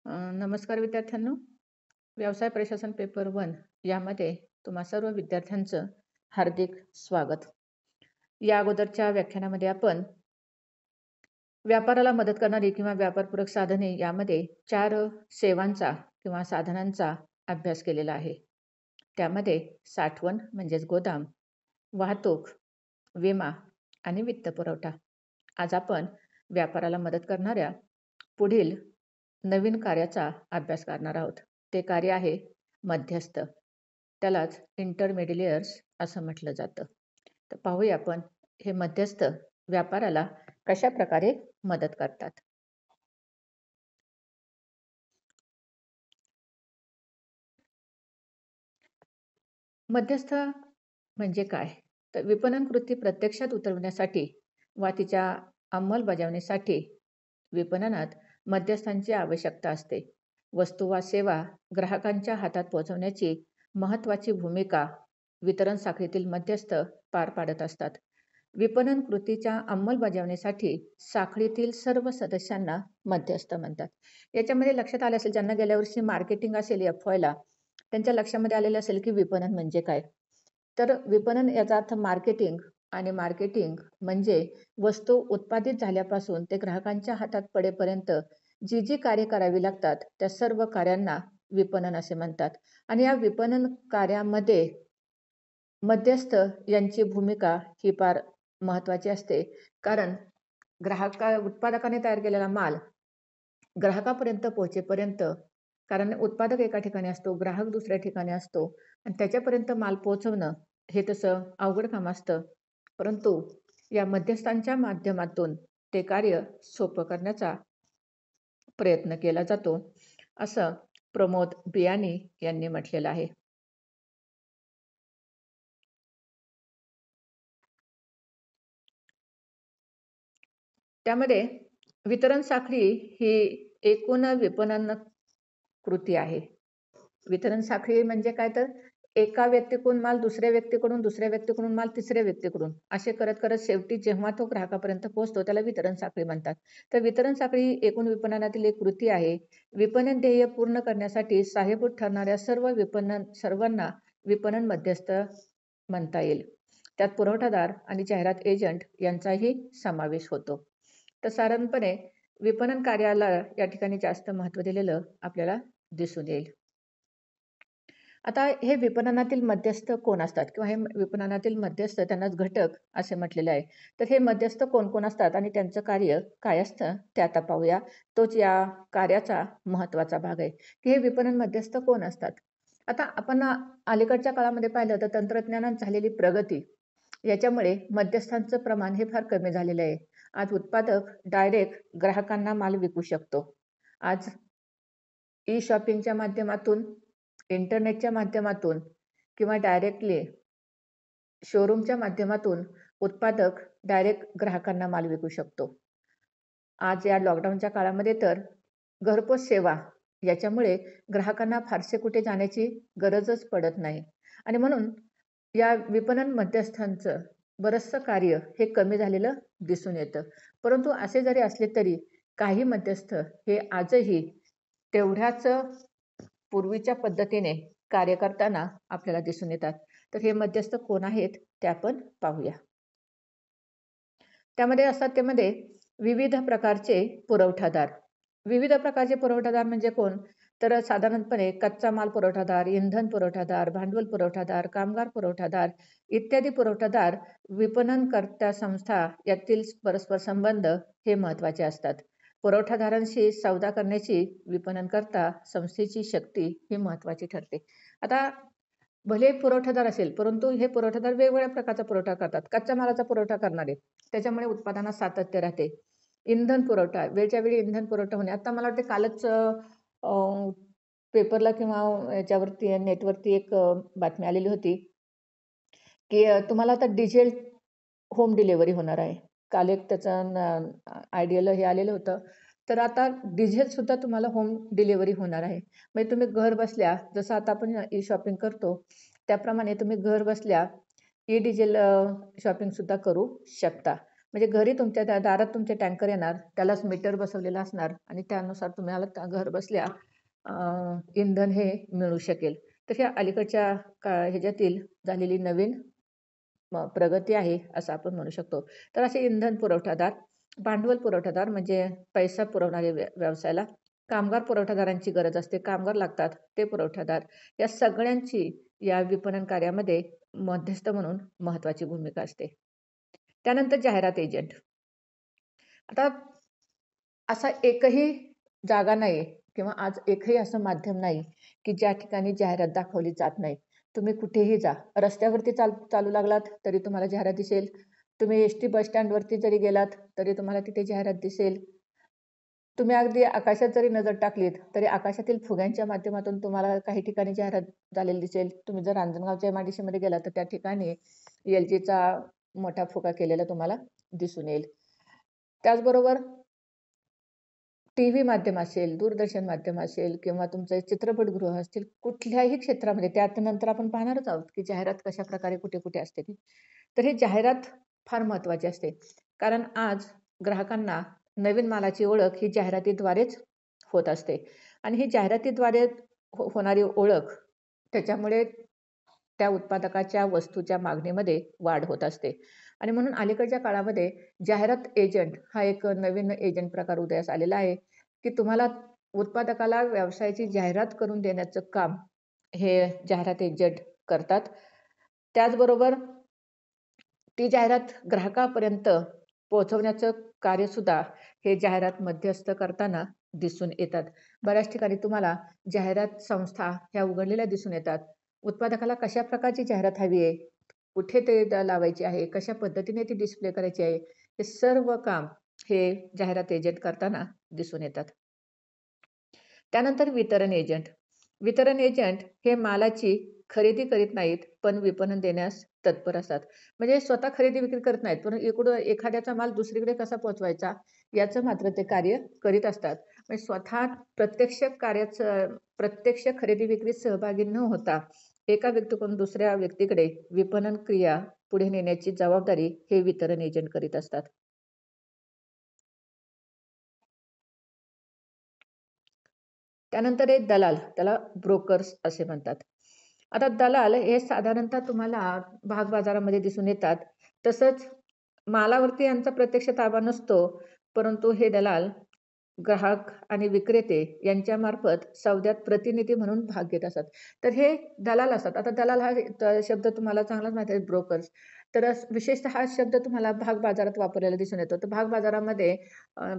नमस्कार विद्यार्थ्यांनो. व्यवसाय प्रशासन पेपर 1 यामध्ये तुम्हा सर्व विद्यार्थ्यांचं हार्दिक स्वागत. या अगोदरच्या व्याख्यानामध्ये आपण व्यापाराला मदत करणारी किंवा व्यापारपूरक साधने यामध्ये 4 सेवांचा किंवा साधनांचा अभ्यास केलेला आहे. त्यामध्ये साठवण म्हणजेच गोदाम, वाहतूक, विमा आणि वित्तपुरवठा. आज आपण व्यापाराला मदत करणाऱ्या पुढील नवीन कार्याचा अभ्यास करणार आहोत. ते कार्य आहे मध्यस्थ. त्यालाच इंटरमेडिएटर्स असं म्हटलं जातं. तर पाहूया आपण हे मध्यस्थ व्यापाराला कशा प्रकारे मदत करतात. मध्यस्थ म्हणजे काय? तर विपणन कृती प्रत्यक्षात उतरवण्यासाठी वा तिच्या अंमलबजावणीसाठी विपणनात मध्यस्थांची आवश्यकता असते. वस्तू वा सेवा ग्राहकांच्या हातात पोहोचवण्याची महत्त्वाची भूमिका वितरण साखळीतील मध्यस्थ पार पाडत असतात. विपणन कृतीच्या अंमलबजावणीसाठी साखळीतील सर्व सदस्यांना मध्यस्थ म्हणतात. याच्यामध्ये लक्षात आलं असेल, ज्यांना गेल्या वर्षी मार्केटिंग असेल FYला, त्यांच्या लक्षामध्ये आलेलं असेल की विपणन म्हणजे काय. तर विपणन याचा अर्थ मार्केटिंग, आणि मार्केटिंग म्हणजे वस्तू उत्पादित झाल्यापासून ते ग्राहकांच्या हातात पडेपर्यंत जी जी कार्य करावी लागतात त्या सर्व कार्यांना विपणन असे म्हणतात. आणि या विपणन कार्यामध्ये मध्यस्थ यांची भूमिका ही फार महत्त्वाची असते. कारण उत्पादकाने तयार केलेला माल ग्राहकापर्यंत पोहोचेपर्यंत, कारण उत्पादक एका ठिकाणी असतो, ग्राहक दुसऱ्या ठिकाणी असतो आणि त्याच्यापर्यंत माल पोहोचवणं हे तसं अवघड काम असतं. परंतु या मध्यस्थांच्या माध्यमातून ते कार्य सोपं करण्याचा प्रयत्न केला जातो, असं प्रमोद बियाणी यांनी म्हटलेलं आहे. त्यामध्ये वितरण साखळी ही एकूण विपणन कृती आहे. वितरण साखळी म्हणजे काय, तर एका व्यक्तीकडून माल दुसऱ्या व्यक्तीकडून, दुसऱ्या व्यक्तीकडून माल तिसऱ्या व्यक्तीकडून, असे करत करत शेवटी जेव्हा तो ग्राहकापर्यंत पोहोचतो त्याला वितरण साखळी म्हणतात. तर वितरण साखळी ही एकूण विपणनातील एक कृती आहे. विपणन ध्येय पूर्ण करण्यासाठी सहाय्यभूत ठरणाऱ्या सर्वांना विपणन मध्यस्थ म्हणता येईल. त्यात पुरवठादार आणि जाहिरात एजंट यांचाही समावेश होतो. तर साधारणपणे विपणन कार्याला या ठिकाणी जास्त महत्त्व दिलेलं आपल्याला दिसून येईल. आता हे विपणनातील मध्यस्थ कोण असतात किंवा हे विपणनातील मध्यस्थ, त्यांनाच घटक असे म्हटलेले आहे. तर हे मध्यस्थ कोण असतात आणि त्यांचं कार्य काय असतं ते आता पाहूया. तोच या कार्याचा महत्त्वाचा भाग आहे की हे विपणन मध्यस्थ कोण असतात. आता आपण अलीकडच्या काळामध्ये पाहिलं तर तंत्रज्ञानात झालेली प्रगती याच्यामुळे मध्यस्थांचं प्रमाण हे फार कमी झालेलं आहे. आज उत्पादक डायरेक्ट ग्राहकांना माल विकू शकतो. आज ई-शॉपिंगच्या माध्यमातून, इंटरनेटच्या माध्यमातून किंवा डायरेक्टली शोरूमच्या माध्यमातून उत्पादक डायरेक्ट ग्राहकांना माल विकू शकतो. आज या लॉकडाऊनच्या काळामध्ये तर घरपोच सेवा याच्यामुळे ग्राहकांना फारसे कुठे जाण्याची गरजच पडत नाही आणि म्हणून या विपणन मध्यस्थांचं बरचसं कार्य हे कमी झालेलं दिसून येतं. परंतु असे जरी असले तरी काही मध्यस्थ हे आजही तेवढ्याच पूर्वीच्या पद्धतीने कार्य करताना आपल्याला दिसून येतात. तर हे मध्यस्थ कोण आहेत ते आपण पाहूया. त्यामध्ये असतात त्यामध्ये विविध प्रकारचे पुरवठादार. विविध प्रकारचे पुरवठादार म्हणजे कोण, तर साधारणपणे कच्चा माल पुरवठादार, इंधन पुरवठादार, भांडवल पुरवठादार, कामगार पुरवठादार इत्यादी पुरवठादार विपणनकर्त्या संस्था यातील परस्पर संबंध हे महत्त्वाचे असतात. पुरवठादारांशी सौदा करण्याची विपणनकर्ता संस्थेची शक्ती ही महत्त्वाची ठरते. आता भले पुरवठादार असेल, परंतु हे पुरवठादार वेगवेगळ्या प्रकारचा पुरवठा करतात. कच्च्या मालाचा पुरवठा करणारे, त्याच्यामुळे उत्पादनात सातत्य राहते. इंधन पुरवठा, वेळच्या वेळी इंधन पुरवठा होणे. आता मला वाटते कालच पेपरला किंवा याच्यावरती नेटवरती एक बातमी आलेली होती की तुम्हाला आता डिझेल होम डिलिव्हरी होणार आहे. काल एक त्याचं आयडियाला हे आलेलं होतं. तर आता डिझेलसुद्धा तुम्हाला होम डिलिव्हरी होणार आहे. म्हणजे तुम्ही घर बसल्या, जसं आता आपण ई-शॉपिंग करतो त्याप्रमाणे तुम्ही घर बसल्या ई-डिझेल शॉपिंगसुद्धा करू शकता. म्हणजे घरी तुमच्या दारात तुमचे टँकर येणार, त्यालाच मीटर बसवलेलं असणार आणि त्यानुसार तुम्हाला घर बसल्या इंधन हे मिळू शकेल. तर ह्या अलीकडच्या ह्याच्यातील झालेली नवीन प्रगती आहे असं आपण म्हणू शकतो. तर असे इंधन पुरवठादार, भांडवल पुरवठादार म्हणजे पैसा पुरवणारे व्यवसायाला कामगार पुरवठादारांची गरज असते. कामगार लागतात, ते पुरवठादार. या सगळ्यांची या विपणन कार्यामध्ये मध्यस्थ म्हणून महत्त्वाची भूमिका असते. त्यानंतर जाहिरात एजंट. आता असा एकही जागा नाही किंवा आज एकही असं माध्यम नाही, की ज्या ठिकाणी जाहिरात दाखवली जात नाही. तुम्ही कुठेही जा. रस्त्यावरती चालू लागलात तरी तुम्हाला जाहिरात दिसेल. तुम्ही एस-टी बस स्टँडवरती जरी गेलात तरी तुम्हाला तिथे जाहिरात दिसेल. तुम्ही अगदी आकाशात जरी नजर टाकलीत तरी आकाशातील फुग्यांच्या माध्यमातून तुम्हाला काही ठिकाणी जाहिरात झालेली दिसेल. तुम्ही जर रांजणगावच्या एम-आय-डी-सीमध्ये गेलात तर त्या ठिकाणी एल-जीचा मोठा फुगा केलेला तुम्हाला दिसून येईल. त्याचबरोबर टीव्ही माध्यम असेल, दूरदर्शन माध्यम असेल किंवा तुमचे चित्रपटगृह असतील, कुठल्याही क्षेत्रामध्ये त्यानंतर आपण पाहणारच आहोत, की जाहिरात कशाप्रकारे कुठे-कुठे असते ती. तर ही जाहिरात फार महत्त्वाची असते. कारण आज ग्राहकांना नवीन मालाची ओळख ही जाहिरातीद्वारेच होत असते आणि ही जाहिरातीद्वारे होणारी ओळख त्याच्यामुळे त्या उत्पादकाच्या वस्तूच्या मागणीमध्ये वाढ होत असते आणि म्हणून अलीकडच्या काळामध्ये जाहिरात एजंट हा एक नवीन एजंट प्रकार उदयास आलेला आहे, की तुम्हाला उत्पादकाला व्यवसायाची जाहिरात करून देण्याचं काम हे जाहिरात एजंट करतात. त्याचबरोबर ती जाहिरात ग्राहकापर्यंत पोहोचवण्याचं कार्यसुद्धा हे जाहिरात मध्यस्थ करताना दिसून येतात. बऱ्याच ठिकाणी तुम्हाला जाहिरात संस्था ह्या उघडलेल्या दिसून येतात. उत्पादकाला कशा प्रकारची जाहिरात हवी आहे, कुठे ते लावायची आहे, कशा पद्धतीने ती डिस्प्ले करायची आहे, हे सर्व काम हे जाहिरात एजंट करताना दिसून येतात. त्यानंतर वितरण एजंट. वितरण एजंट हे मालाची खरेदी करीत नाहीत, पण विपणन देण्यास तत्पर असतात. म्हणजे स्वतः खरेदी विक्री करत नाहीत, पण इकडून एखाद्याचा माल दुसरीकडे कसा पोहोचवायचा याचं मात्र ते कार्य करीत असतात. म्हणजे स्वतः प्रत्यक्ष खरेदी विक्रीत सहभागी न होता एका व्यक्तीकडून दुसऱ्या व्यक्तीकडे विपणन क्रिया पुढे नेण्याची जबाबदारी हे वितरण एजंट करीत असतात. त्यानंतर एक दलाल, त्याला ब्रोकर्स असे म्हणतात. आता दलाल हे साधारणतः तुम्हाला भागबाजारामध्ये दिसून येतात. तसंच मालावरती यांचा प्रत्यक्ष ताबा नसतो, परंतु हे दलाल ग्राहक आणि विक्रेते यांच्यामार्फत सौद्यात प्रतिनिधी म्हणून भाग घेत असतात. तर हे दलाल असतात. आता दलाल हा शब्द तुम्हाला चांगलाच माहिती आहे ब्रोकर्स. तर विशेषतः हा शब्द तुम्हाला भाग बाजारात वापरलेला दिसून येतो. तर भाग बाजारामध्ये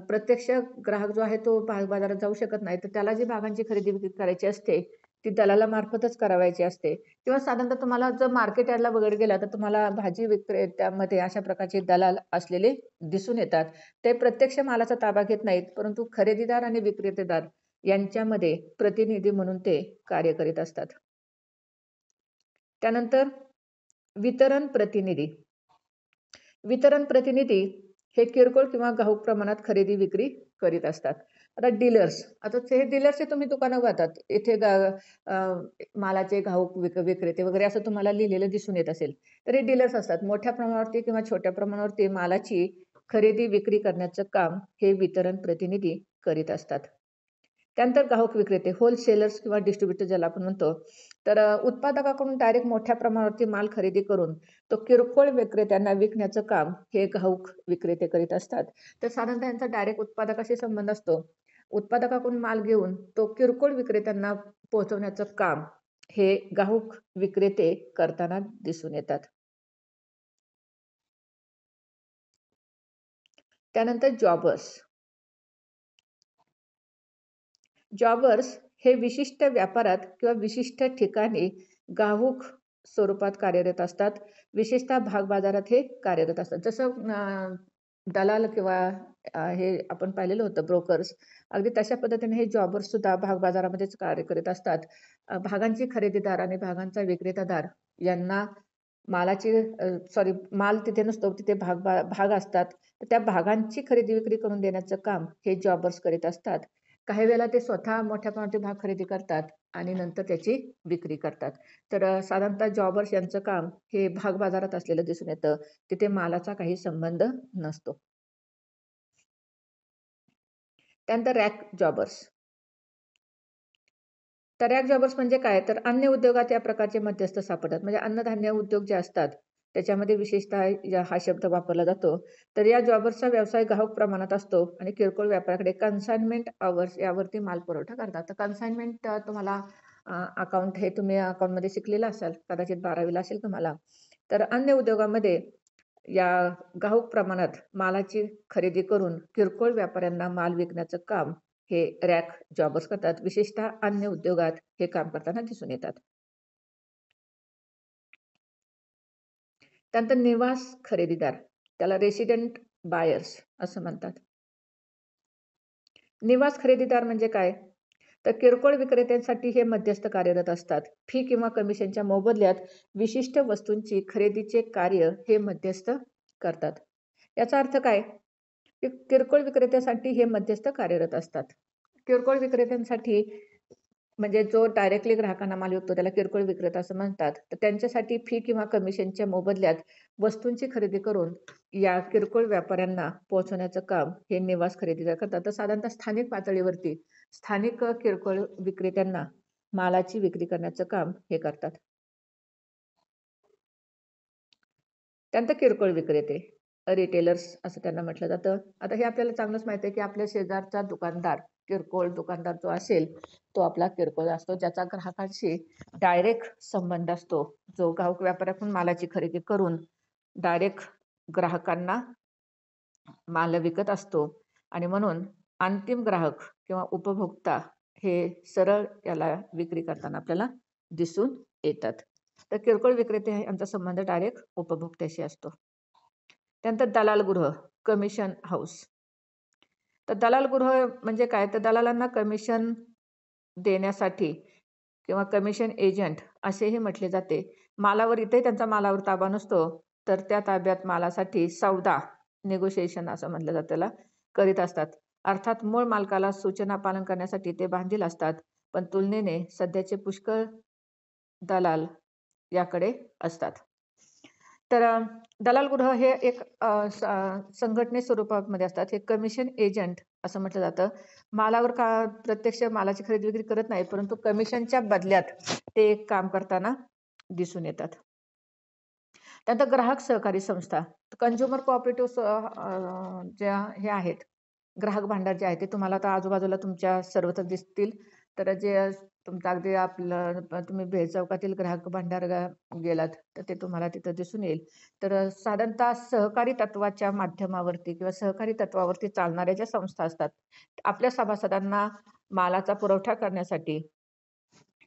प्रत्यक्ष ग्राहक जो आहे तो भाग बाजारात जाऊ शकत नाही. तर त्याला जी भागांची खरेदी विक्री करायची असते, ती दलालामार्फतच करावयाची असते किंवा साधारणतः तुम्हाला जर मार्केट यार्डला वगैरे गेला तर तुम्हाला भाजी विक्रेत्यामध्ये अशा प्रकारचे दलाल असलेले दिसून येतात. ते प्रत्यक्ष मालाचा ताबा घेत नाहीत, परंतु खरेदीदार आणि विक्रेतेदार यांच्यामध्ये प्रतिनिधी म्हणून ते कार्य करीत असतात. त्यानंतर वितरण प्रतिनिधी. वितरण प्रतिनिधी हे किरकोळ किंवा घाऊक प्रमाणात खरेदी विक्री करीत असतात. आता डीलर्स, आता हे डीलर्सचे तुम्ही दुकानं उघडतात. इथे मालाचे घाऊक विक्रेते वगैरे असं तुम्हाला लिहिलेलं दिसून येत असेल. तर हे डीलर्स असतात. मोठ्या प्रमाणावरती किंवा छोट्या प्रमाणावरती मालाची खरेदी विक्री करण्याचं काम हे वितरण प्रतिनिधी करीत असतात. त्यानंतर ग्राहक विक्रेते, होलसेलर्स किंवा डिस्ट्रिब्युटर ज्याला आपण म्हणतो. तर उत्पादकाकडून डायरेक्ट मोठ्या प्रमाणावरती माल खरेदी करून तो किरकोळ विक्रेत्यांना विकण्याचं काम हे घाऊक विक्रेते करीत असतात. तर साधारणतः यांचा डायरेक्ट उत्पादकाशी संबंध असतो. उत्पादकाकडून माल घेऊन तो किरकोळ विक्रेत्यांना पोहोचवण्याचं काम हे घाऊक विक्रेते करताना दिसून येतात. त्यानंतर जॉबर्स. जॉबर्स हे विशिष्ट व्यापारात किंवा विशिष्ट ठिकाणी घाऊक स्वरूपात कार्यरत असतात. विशेषतः भागबाजारात हे कार्यरत असतात. जसं दलाल किंवा हे आपण पाहिलेलं होतं ब्रोकर्स. अगदी तशा पद्धतीने हे जॉबर्ससुद्धा भागबाजारामध्येच कार्य करीत असतात. भागांची खरेदीदार आणि भागांचा विक्रेतादार यांना माल तिथे नसतो, तिथे भाग असतात. तर त्या भागांची खरेदी विक्री करून देण्याचं काम हे जॉबर्स करीत असतात. काही वेळेला ते स्वतः मोठ्या प्रमाणात भाग खरेदी करतात आणि नंतर त्याची विक्री करतात. तर साधारणतः जॉबर्स यांचं काम हे भाग बाजारात असलेलं दिसून येतं. तिथे मालाचा काही संबंध नसतो. त्यानंतर रॅक जॉबर्स. तर रॅक जॉबर्स म्हणजे काय? तर अन्न उद्योगात या प्रकारचे मध्यस्थ सापडतात. म्हणजे अन्नधान्य उद्योग जे असतात, त्याच्यामध्ये विशेषतः हा शब्द वापरला जातो. तर या जॉबर्सचा व्यवसाय घाऊक प्रमाणात असतो आणि किरकोळ व्यापाऱ्याकडे कन्साइनमेंट अवर्स यावरती माल पुरवठा करतात. तर कन्साइनमेंट तुम्हाला अकाउंट हे तुम्ही अकाउंटमध्ये शिकलेलं असाल, कदाचित 12वीला असेल तुम्हाला. तर अन्य उद्योगामध्ये या घाऊक प्रमाणात मालाची खरेदी करून किरकोळ व्यापाऱ्यांना माल विकण्याचं काम हे रॅक जॉबर्स करतात. विशेषतः अन्य उद्योगात हे काम करताना दिसून येतात. त्यानंतर निवास खरेदीदार, त्याला रेसिडेंट बायर्स असं म्हणतात. निवास खरेदीदार म्हणजे काय? तर किरकोळ विक्रेत्यांसाठी हे मध्यस्थ कार्यरत असतात. फी किंवा कमिशनच्या मोबदल्यात विशिष्ट वस्तूंची खरेदीचे कार्य हे मध्यस्थ करतात. याचा अर्थ काय? की किरकोळ विक्रेत्यासाठी हे मध्यस्थ कार्यरत असतात. किरकोळ विक्रेत्यांसाठी म्हणजे जो डायरेक्टली ग्राहकांना माल विकतो त्याला किरकोळ विक्रेता असं म्हणतात. तर त्यांच्यासाठी फी किंवा कमिशनच्या मोबदल्यात वस्तूंची खरेदी करून या किरकोळ व्यापाऱ्यांना पोहोचवण्याचं काम हे निवास खरेदीदार करतात. तर साधारणतः स्थानिक पातळीवरती स्थानिक किरकोळ विक्रेत्यांना मालाची विक्री करण्याचं काम हे करतात. त्यानंतर किरकोळ विक्रेते, रिटेलर्स असं त्यांना म्हटलं जातं. आता हे आपल्याला चांगलंच माहिती आहे, की आपल्या शेजारचा दुकानदार, किरकोळ दुकानदार जो असेल, तो आपला किरकोळ असतो, ज्याचा ग्राहकांशी डायरेक्ट संबंध असतो. जो घाऊक व्यापाऱ्याकडून मालाची खरेदी करून डायरेक्ट ग्राहकांना माल विकत असतो आणि म्हणून अंतिम ग्राहक किंवा उपभोक्ता हे सरळ याला विक्री करताना आपल्याला दिसून येतात. तर किरकोळ विक्रेते यांचा संबंध डायरेक्ट उपभोक्त्याशी असतो. त्यानंतर दलाल गृह, कमिशन हाऊस. तर दलाल गृह म्हणजे काय? तर दलालांना कमिशन देण्यासाठी किंवा कमिशन एजंट असेही म्हटले जाते. मालावर इथेही त्यांचा मालावर ताबा नसतो, तर त्या ताब्यात मालासाठी सौदा, निगोशिएशन असं म्हटलं जातं त्याला, करीत असतात. अर्थात मूळ मालकाला सूचना पालन करण्यासाठी ते बांधील असतात. पण तुलनेने सध्याचे पुष्कळ दलाल याकडे असतात. तर दलाल गृह हे एक संघटने स्वरूपामध्ये असतात. हे कमिशन एजंट असं म्हटलं जातं. मालावर प्रत्यक्ष मालाची खरेदी-विक्री करत नाही, परंतु कमिशनच्या बदल्यात ते एक काम करताना दिसून येतात. त्यानंतर ग्राहक सहकारी संस्था, कन्झ्युमर कोऑपरेटिव्ह ज्या हे आहेत, ग्राहक भांडार जे आहे ते तुम्हाला आता आजूबाजूला तुमच्या सर्वत्र दिसतील. तर जे तुमचं अगदी आपलं तुम्ही भेल चौकातील ग्राहक भांडार गेलात, तर ते तुम्हाला तिथं दिसून येईल. तर साधारणतः सहकारी तत्त्वाच्या माध्यमावरती किंवा सहकारी तत्त्वावरती चालणाऱ्या ज्या संस्था असतात, आपल्या सभासदांना मालाचा पुरवठा करण्यासाठी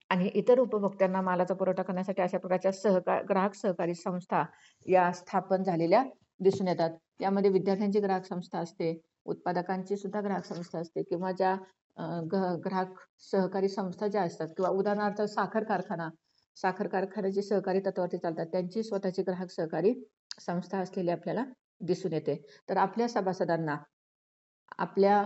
आणि इतर उपभोक्त्यांना मालाचा पुरवठा करण्यासाठी अशा प्रकारच्या ग्राहक सहकारी संस्था या स्थापन झालेल्या दिसून येतात. यामध्ये विद्यार्थ्यांची ग्राहक संस्था असते, उत्पादकांची सुद्धा ग्राहक संस्था असते किंवा ज्या ग्राहक सहकारी संस्था ज्या असतात किंवा उदाहरणार्थ साखर कारखाने जे सहकारी तत्त्वावरती चालतात, त्यांची स्वतःची ग्राहक सहकारी संस्था असलेली आपल्याला दिसून येते. तर आपल्या सभासदांना, आपल्या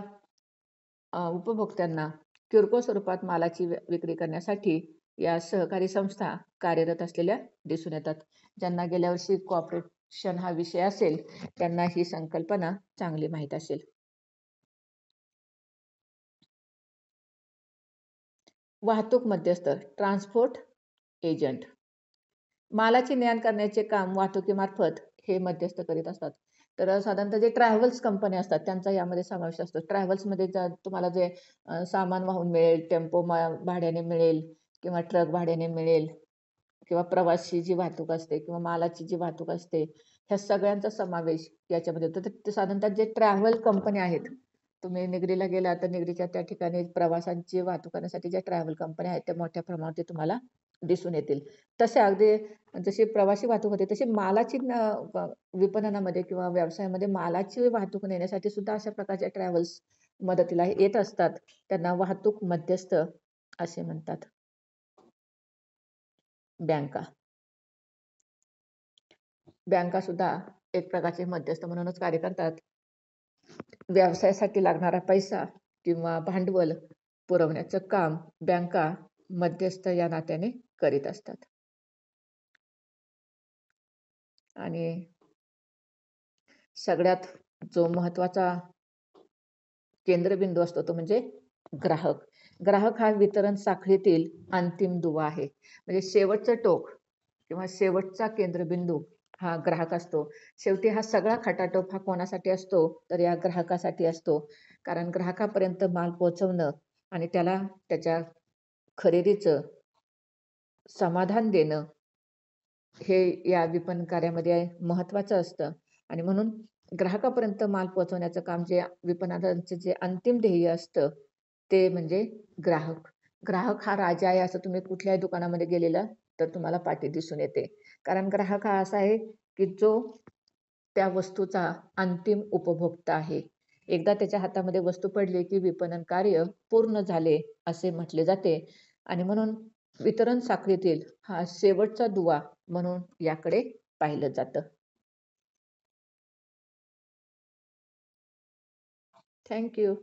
उपभोक्त्यांना किरकोळ स्वरूपात मालाची विक्री करण्यासाठी या सहकारी संस्था कार्यरत असलेल्या दिसून येतात. ज्यांना गेल्या वर्षी कोऑपरेशन हा विषय असेल, त्यांना ही संकल्पना चांगली माहीत असेल. वाहतूक मध्यस्थ, ट्रान्सपोर्ट एजंट. मालाची ने-आण करण्याचे काम वाहतुकीमार्फत हे मध्यस्थ करीत असतात. तर साधारणतः जे ट्रॅव्हल्स कंपन्या असतात त्यांचा यामध्ये समावेश असतो. ट्रॅव्हल्समध्ये तुम्हाला जे सामान वाहून मिळेल, टेम्पो भाड्याने मिळेल किंवा ट्रक भाड्याने मिळेल किंवा प्रवासी जी वाहतूक असते किंवा मालाची जी वाहतूक असते, ह्या सगळ्यांचा समावेश याच्यामध्ये होतो. तर ते साधारणतः जे ट्रॅव्हल कंपन्या आहेत, तुम्ही निगडीला गेला तर निगडीच्या त्या ठिकाणी प्रवासांची वाहतूक करण्यासाठी ज्या ट्रॅव्हल कंपन्या आहेत, त्या मोठ्या प्रमाणात तुम्हाला दिसून येतील. तसे अगदी जशी प्रवासी वाहतूक होते, तशी मालाची विपणनामध्ये किंवा व्यवसायामध्ये मालाची वाहतूक नेण्यासाठी सुद्धा अशा प्रकारच्या ट्रॅव्हल्स मदतीला येत असतात. त्यांना वाहतूक मध्यस्थ असे म्हणतात. बँका. बँका सुद्धा एक प्रकारचे मध्यस्थ म्हणूनच कार्य करतात. व्यवसायासाठी लागणारा पैसा किंवा भांडवल पुरवण्याचं काम बँका मध्यस्थ या नात्याने करीत असतात. आणि सगळ्यात जो महत्त्वाचा केंद्रबिंदू असतो तो म्हणजे ग्राहक. ग्राहक हा वितरण साखळीतील अंतिम दुवा आहे. म्हणजे शेवटचं टोक किंवा शेवटचा केंद्रबिंदू हा ग्राहक असतो. शेवटी हा सगळा खटाटोप हा कोणासाठी असतो? तर या ग्राहकासाठी असतो. कारण ग्राहकापर्यंत माल पोहोचवणं आणि त्याला त्याच्या खरेदीचं समाधान देणं हे या विपणन कार्यामध्ये महत्त्वाचं असतं आणि म्हणून ग्राहकापर्यंत माल पोहोचवण्याचं काम जे विपणनाचं जे अंतिम ध्येय असतं, ते म्हणजे ग्राहक. ग्राहक हा राजा आहे असं तुम्ही कुठल्याही दुकानामध्ये गेलेला तर तुम्हाला पाटी दिसून येते. कारण ग्राहक हा असा आहे, की जो त्या वस्तूचा अंतिम उपभोक्ता आहे. एकदा त्याच्या हातामध्ये वस्तू पडली, की विपणन कार्य पूर्ण झाले असे म्हटले जाते आणि म्हणून वितरण साखळीतील हा शेवटचा दुवा म्हणून याकडे पाहिलं जातं. Thank you.